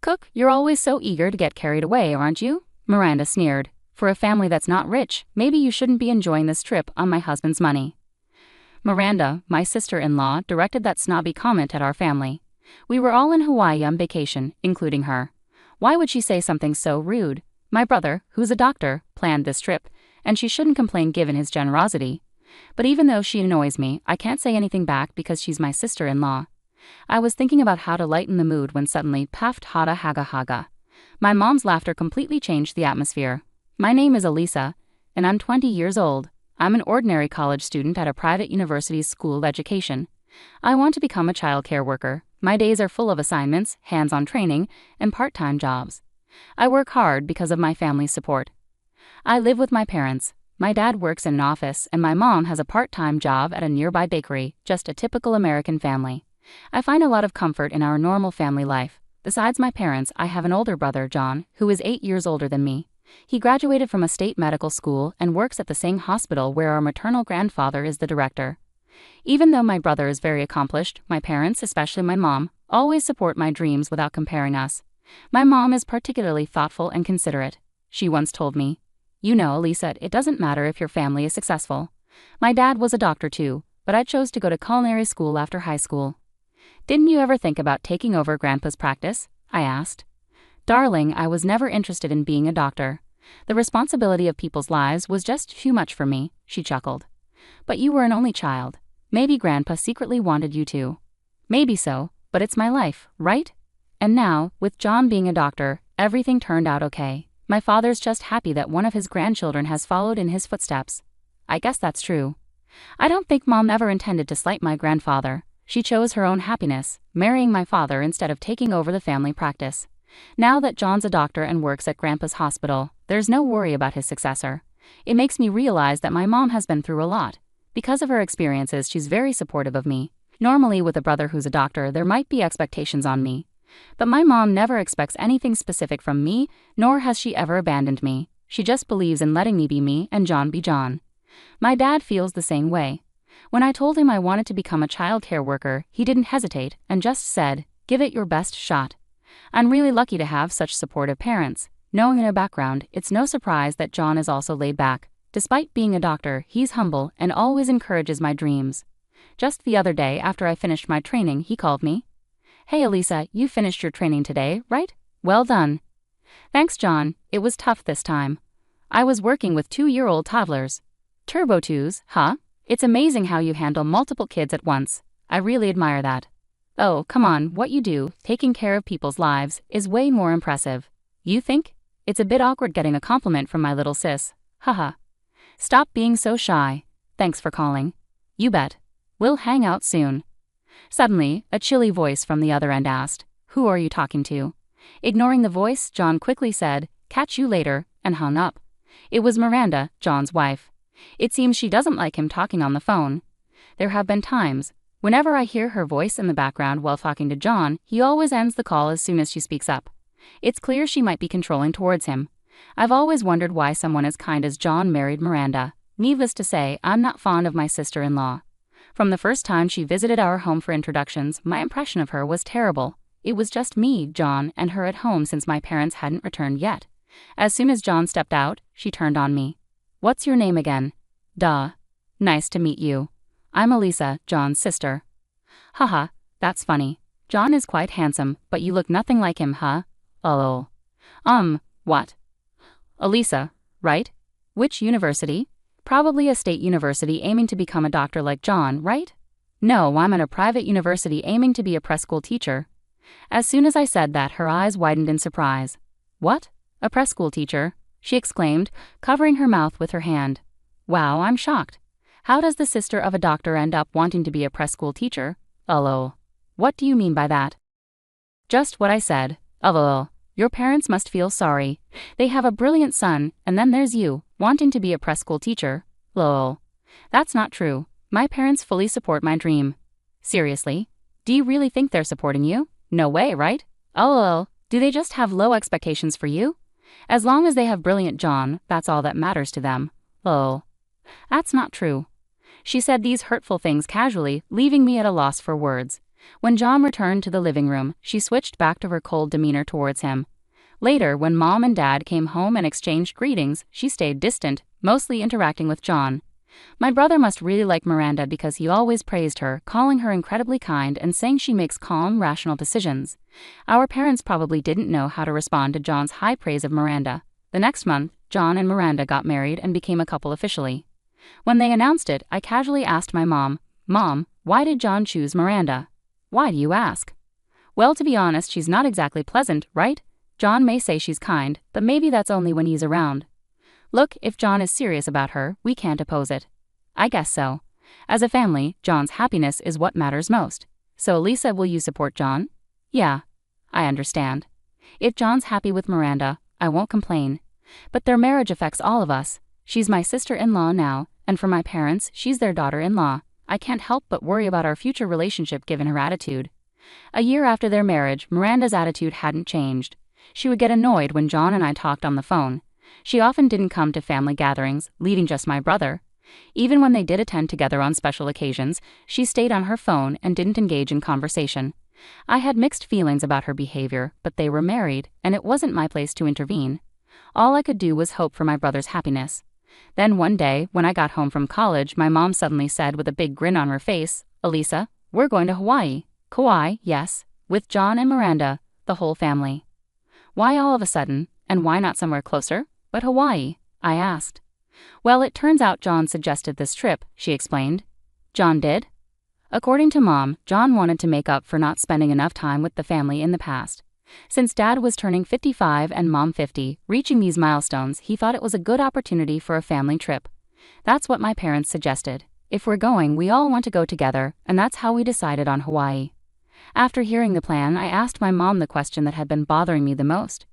Cook, you're always so eager to get carried away, aren't you? Miranda sneered. For a family that's not rich, maybe you shouldn't be enjoying this trip on my husband's money. Miranda, my sister-in-law, directed that snobby comment at our family. We were all in Hawaii on vacation, including her. Why would she say something so rude? My brother, who's a doctor, planned this trip, and she shouldn't complain given his generosity. But even though she annoys me, I can't say anything back because she's my sister-in-law. I was thinking about how to lighten the mood when suddenly, paft hada haga haga. My mom's laughter completely changed the atmosphere. My name is Elisa, and I'm 20 years old. I'm an ordinary college student at a private university's school of education. I want to become a child care worker. My days are full of assignments, hands-on training, and part-time jobs. I work hard because of my family's support. I live with my parents. My dad works in an office, and my mom has a part-time job at a nearby bakery, just a typical American family. I find a lot of comfort in our normal family life. Besides my parents, I have an older brother, John, who is 8 years older than me. He graduated from a state medical school and works at the same hospital where our maternal grandfather is the director. Even though my brother is very accomplished, my parents, especially my mom, always support my dreams without comparing us. My mom is particularly thoughtful and considerate. She once told me, "You know, Elisa, it doesn't matter if your family is successful." My dad was a doctor too, but I chose to go to culinary school after high school. "Didn't you ever think about taking over Grandpa's practice?" I asked. "Darling, I was never interested in being a doctor. The responsibility of people's lives was just too much for me," she chuckled. "But you were an only child. Maybe Grandpa secretly wanted you to." "Maybe so, but it's my life, right?" And now, with John being a doctor, everything turned out okay. My father's just happy that one of his grandchildren has followed in his footsteps. I guess that's true. I don't think Mom ever intended to slight my grandfather. She chose her own happiness, marrying my father instead of taking over the family practice. Now that John's a doctor and works at Grandpa's hospital, there's no worry about his successor. It makes me realize that my mom has been through a lot. Because of her experiences, she's very supportive of me. Normally, with a brother who's a doctor, there might be expectations on me. But my mom never expects anything specific from me, nor has she ever abandoned me. She just believes in letting me be me and John be John. My dad feels the same way. When I told him I wanted to become a child care worker, he didn't hesitate and just said, "Give it your best shot." I'm really lucky to have such supportive parents. Knowing their background, it's no surprise that John is also laid back. Despite being a doctor, he's humble and always encourages my dreams. Just the other day, after I finished my training, he called me. "Hey Elisa, you finished your training today, right? Well done." "Thanks, John. It was tough this time. I was working with 2-year-old toddlers." "Turbo twos, huh? It's amazing how you handle multiple kids at once. I really admire that." "Oh, come on, what you do, taking care of people's lives, is way more impressive." "You think? It's a bit awkward getting a compliment from my little sis. Haha." "Stop being so shy. Thanks for calling." "You bet. We'll hang out soon." Suddenly, a chilly voice from the other end asked, "Who are you talking to?" Ignoring the voice, John quickly said, "Catch you later," and hung up. It was Miranda, John's wife. It seems she doesn't like him talking on the phone. There have been times, whenever I hear her voice in the background while talking to John, he always ends the call as soon as she speaks up. It's clear she might be controlling towards him. I've always wondered why someone as kind as John married Miranda. Needless to say, I'm not fond of my sister-in-law. From the first time she visited our home for introductions, my impression of her was terrible. It was just me, John, and her at home since my parents hadn't returned yet. As soon as John stepped out, she turned on me. "What's your name again?" "Duh. Nice to meet you. I'm Elisa, John's sister." "Haha, that's funny. John is quite handsome, but you look nothing like him, huh?" "Oh. What?" "Elisa, right? Which university?" "Probably a state university aiming to become a doctor like John, right?" "No, I'm at a private university aiming to be a preschool teacher." As soon as I said that, her eyes widened in surprise. "What? A preschool teacher?" she exclaimed, covering her mouth with her hand. "Wow, I'm shocked. How does the sister of a doctor end up wanting to be a preschool teacher?" "Oh. What do you mean by that?" "Just what I said. Oh. Your parents must feel sorry. They have a brilliant son, and then there's you, wanting to be a preschool teacher. Lol. That's not true. My parents fully support my dream." "Seriously? Do you really think they're supporting you?" "No way, right?" "Oh, do they just have low expectations for you?" "As long as they have brilliant John, that's all that matters to them." "Oh. That's not true." She said these hurtful things casually, leaving me at a loss for words. When John returned to the living room, she switched back to her cold demeanor towards him. Later, when Mom and Dad came home and exchanged greetings, she stayed distant, mostly interacting with John. My brother must really like Miranda because he always praised her, calling her incredibly kind and saying she makes calm, rational decisions. Our parents probably didn't know how to respond to John's high praise of Miranda. The next month, John and Miranda got married and became a couple officially. When they announced it, I casually asked my mom, "Mom, why did John choose Miranda?" "Why do you ask?" "Well, to be honest, she's not exactly pleasant, right? John may say she's kind, but maybe that's only when he's around. Look, if John is serious about her, we can't oppose it." "I guess so. As a family, John's happiness is what matters most. So Lisa, will you support John?" "Yeah. I understand. If John's happy with Miranda, I won't complain. But their marriage affects all of us. She's my sister-in-law now, and for my parents, she's their daughter-in-law. I can't help but worry about our future relationship given her attitude." A year after their marriage, Miranda's attitude hadn't changed. She would get annoyed when John and I talked on the phone. She often didn't come to family gatherings, leaving just my brother. Even when they did attend together on special occasions, she stayed on her phone and didn't engage in conversation. I had mixed feelings about her behavior, but they were married, and it wasn't my place to intervene. All I could do was hope for my brother's happiness. Then one day, when I got home from college, my mom suddenly said with a big grin on her face, "Elisa, we're going to Hawaii." "Kauai, yes, with John and Miranda, the whole family." "Why all of a sudden, and why not somewhere closer, but Hawaii?" I asked. "Well, it turns out John suggested this trip," she explained. "John did?" According to Mom, John wanted to make up for not spending enough time with the family in the past. Since Dad was turning 55 and Mom 50, reaching these milestones, he thought it was a good opportunity for a family trip. That's what my parents suggested. If we're going, we all want to go together, and that's how we decided on Hawaii. After hearing the plan, I asked my mom the question that had been bothering me the most.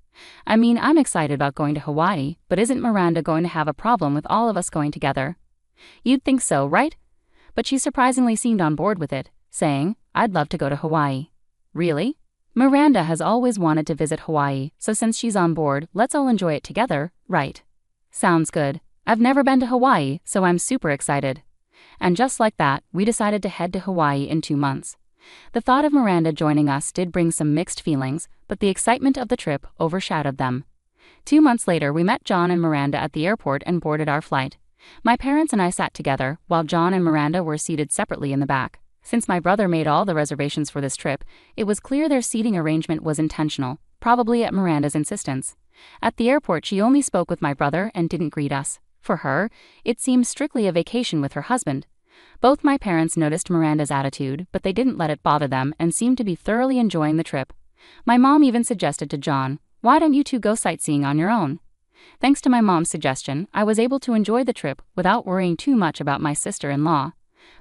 I mean, I'm excited about going to Hawaii, but isn't Miranda going to have a problem with all of us going together? "You'd think so, right?" But she surprisingly seemed on board with it, saying, "I'd love to go to Hawaii." "Really?" "Miranda has always wanted to visit Hawaii, so since she's on board, let's all enjoy it together, right?" "Sounds good. I've never been to Hawaii, so I'm super excited." And just like that, we decided to head to Hawaii in 2 months. The thought of Miranda joining us did bring some mixed feelings, but the excitement of the trip overshadowed them. 2 months later, we met John and Miranda at the airport and boarded our flight. My parents and I sat together, while John and Miranda were seated separately in the back. Since my brother made all the reservations for this trip, it was clear their seating arrangement was intentional, probably at Miranda's insistence. At the airport, she only spoke with my brother and didn't greet us. For her, it seemed strictly a vacation with her husband. Both my parents noticed Miranda's attitude, but they didn't let it bother them and seemed to be thoroughly enjoying the trip. My mom even suggested to John, "Why don't you two go sightseeing on your own?" Thanks to my mom's suggestion, I was able to enjoy the trip without worrying too much about my sister-in-law.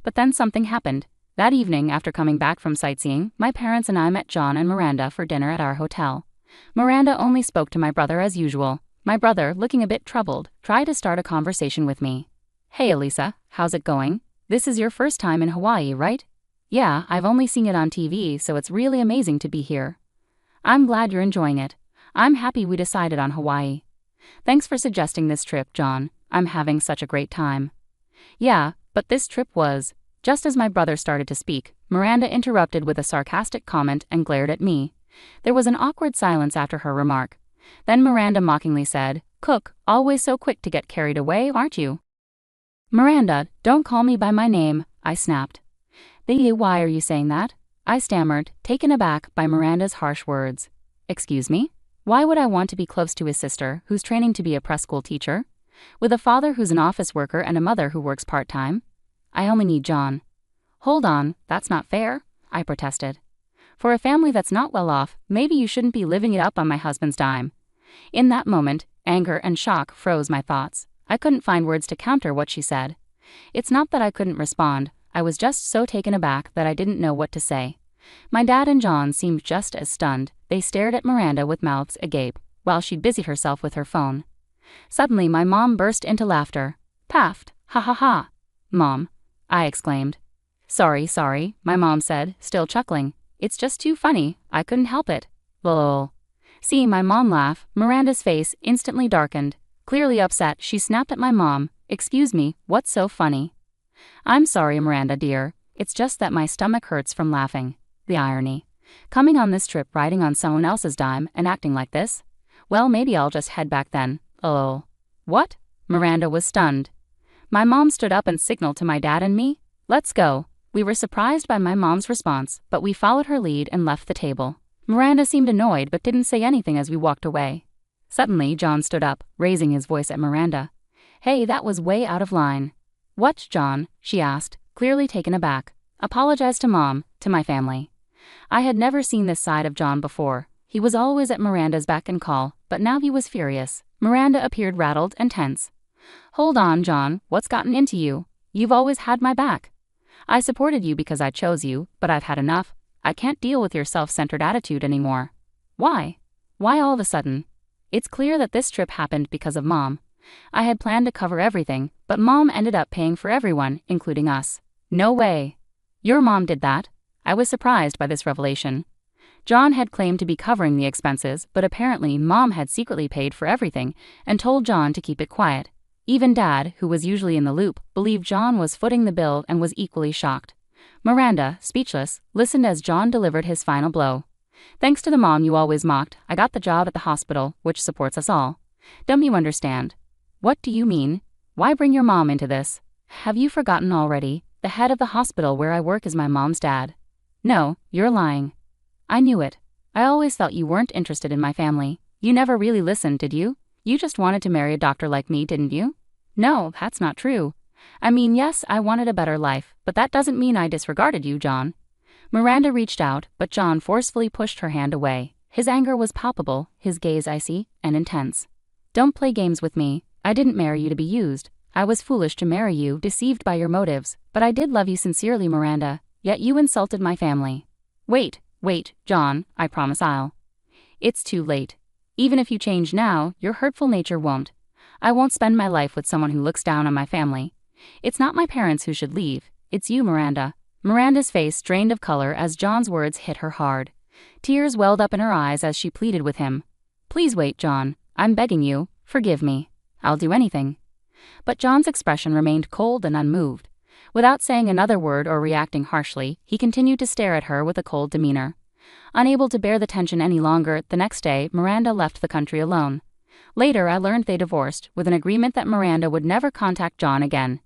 But then something happened. That evening, after coming back from sightseeing, my parents and I met John and Miranda for dinner at our hotel. Miranda only spoke to my brother as usual. My brother, looking a bit troubled, tried to start a conversation with me. "Hey Elisa, how's it going? This is your first time in Hawaii, right?" "Yeah, I've only seen it on TV, so it's really amazing to be here." "I'm glad you're enjoying it. I'm happy we decided on Hawaii." "Thanks for suggesting this trip, John. I'm having such a great time." "Yeah, but this trip was..." Just as my brother started to speak, Miranda interrupted with a sarcastic comment and glared at me. There was an awkward silence after her remark. Then Miranda mockingly said, "Cook, always so quick to get carried away, aren't you?" "Miranda, don't call me by my name," I snapped. Why are you saying that?" I stammered, taken aback by Miranda's harsh words. "Excuse me? Why would I want to be close to his sister, who's training to be a preschool teacher? With a father who's an office worker and a mother who works part-time? I only need John." "Hold on, that's not fair," I protested. "For a family that's not well off, maybe you shouldn't be living it up on my husband's dime." In that moment, anger and shock froze my thoughts. I couldn't find words to counter what she said. It's not that I couldn't respond, I was just so taken aback that I didn't know what to say. My dad and John seemed just as stunned. They stared at Miranda with mouths agape, while she busied herself with her phone. Suddenly my mom burst into laughter. "Paffed, ha ha ha." "Mom," I exclaimed. Sorry, my mom said, still chuckling. "It's just too funny, I couldn't help it. Lol." Seeing my mom laugh, Miranda's face instantly darkened. Clearly upset, she snapped at my mom, "Excuse me, what's so funny?" "I'm sorry, Miranda dear, it's just that my stomach hurts from laughing. The irony. Coming on this trip riding on someone else's dime and acting like this? Well, maybe I'll just head back then. Oh. What? Miranda was stunned. My mom stood up and signaled to my dad and me. Let's go. We were surprised by my mom's response, but we followed her lead and left the table. Miranda seemed annoyed but didn't say anything as we walked away. Suddenly, John stood up, raising his voice at Miranda. Hey, that was way out of line. What, John? She asked, clearly taken aback. Apologize to Mom, to my family. I had never seen this side of John before. He was always at Miranda's beck and call, but now he was furious. Miranda appeared rattled and tense. Hold on, John, what's gotten into you? You've always had my back. I supported you because I chose you, but I've had enough. I can't deal with your self-centered attitude anymore. Why? Why all of a sudden? It's clear that this trip happened because of Mom. I had planned to cover everything, but Mom ended up paying for everyone, including us. No way. Your mom did that? I was surprised by this revelation. John had claimed to be covering the expenses, but apparently Mom had secretly paid for everything and told John to keep it quiet. Even Dad, who was usually in the loop, believed John was footing the bill and was equally shocked. Miranda, speechless, listened as John delivered his final blow. Thanks to the mom you always mocked, I got the job at the hospital, which supports us all. Don't you understand? What do you mean? Why bring your mom into this? Have you forgotten already? The head of the hospital where I work is my mom's dad. No, you're lying. I knew it. I always felt you weren't interested in my family. You never really listened, did you? You just wanted to marry a doctor like me, didn't you? No, that's not true. I mean, yes, I wanted a better life, but that doesn't mean I disregarded you, John. Miranda reached out, but John forcefully pushed her hand away. His anger was palpable, his gaze icy and intense. Don't play games with me. I didn't marry you to be used. I was foolish to marry you, deceived by your motives, but I did love you sincerely, Miranda, yet you insulted my family. Wait, John, I promise I'll. It's too late. Even if you change now, your hurtful nature won't. I won't spend my life with someone who looks down on my family. It's not my parents who should leave, it's you, Miranda. Miranda's face drained of color as John's words hit her hard. Tears welled up in her eyes as she pleaded with him. Please wait, John. I'm begging you, forgive me. I'll do anything. But John's expression remained cold and unmoved. Without saying another word or reacting harshly, he continued to stare at her with a cold demeanor. Unable to bear the tension any longer, the next day, Miranda left the country alone. Later, I learned they divorced, with an agreement that Miranda would never contact John again.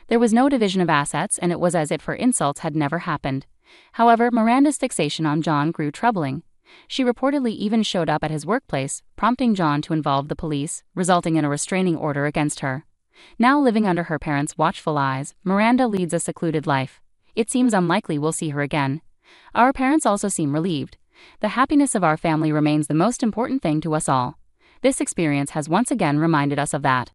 There was no division of assets, and it was as if her insults had never happened. However, Miranda's fixation on John grew troubling. She reportedly even showed up at his workplace, prompting John to involve the police, resulting in a restraining order against her. Now living under her parents' watchful eyes, Miranda leads a secluded life. It seems unlikely we'll see her again. Our parents also seem relieved. The happiness of our family remains the most important thing to us all. This experience has once again reminded us of that.